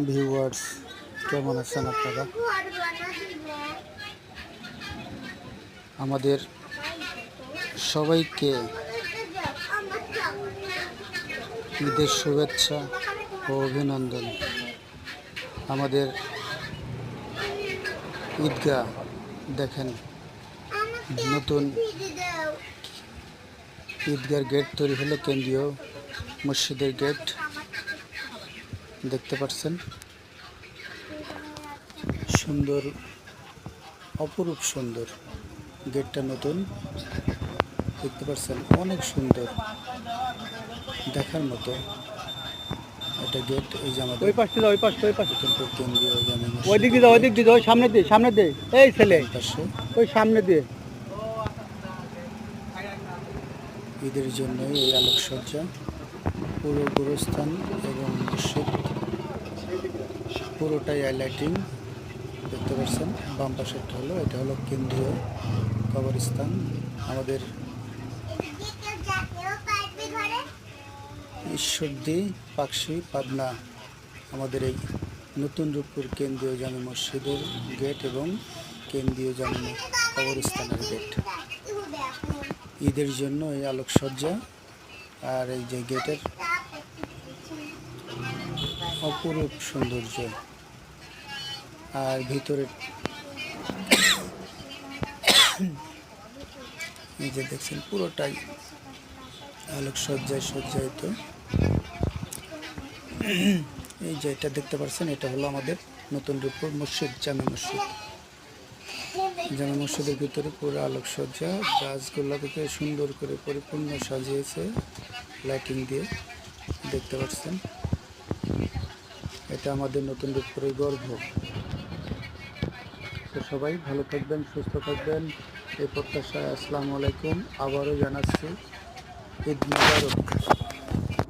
Viewers, কেমন আছেন আপনারা? আমাদের সবাইকে ঈদের শুভেচ্ছা ও অভিনন্দন। আমাদের ঈদগাহ দেখেন, নতুন ঈদগার গেট তৈরি হলো, কেন্দ্রীয় মসজিদের গেট দেখতে পাচ্ছেন। সুন্দর, অপরূপ সুন্দর গেটটা নতুন দেখতে পাচ্ছেন, অনেক সুন্দর দেখার মতো একটা গেট। এই যে আমাদের কেন্দ্রীয় জামে মসজিদ, সামনে দিয়ে এই ছেলে পাশে ওই সামনে দিয়ে ঈদের জন্য এই আলোকসজ্জা, পুরো গুরুস্থান এবং মসজিদ পুরোটাই লাইটিং দেখতে পাচ্ছেন। বাম পাশেরটা হলো, এটা হলো কেন্দ্রীয় কবরস্থান। আমাদের ঈশ্বরদী পাকশি পাবনা আমাদের এই নতুন রূপপুর কেন্দ্রীয় জামে মসজিদের গেট এবং কেন্দ্রীয় জামে কবরস্থানের গেট। ঈদের জন্য এই আলোকসজ্জা আর এই যে গেটের অপরূপ সৌন্দর্য, আর ভিতরে এই যে দেখছেন পুরোটাই আলোকসজ্জায় সজ্জায়িত। এই যে এটা দেখতে পাচ্ছেন, এটা হলো আমাদের নতুন রূপপুর মসজিদ, জামে মসজিদ। জামে মসজিদের ভিতরে পুরো আলোকসজ্জা, গাছগুলোকে সুন্দর করে পরিপূর্ণ সাজিয়েছে লাইটিং দিয়ে, দেখতে পাচ্ছেন। এটা আমাদের নতুন রূপপুরের গর্ব। তো সবাই ভালো থাকবেন, সুস্থ থাকবেন এই প্রত্যাশায়। আসসালামু আলাইকুম। আবারও জানাচ্ছি ঈদ মোবারক।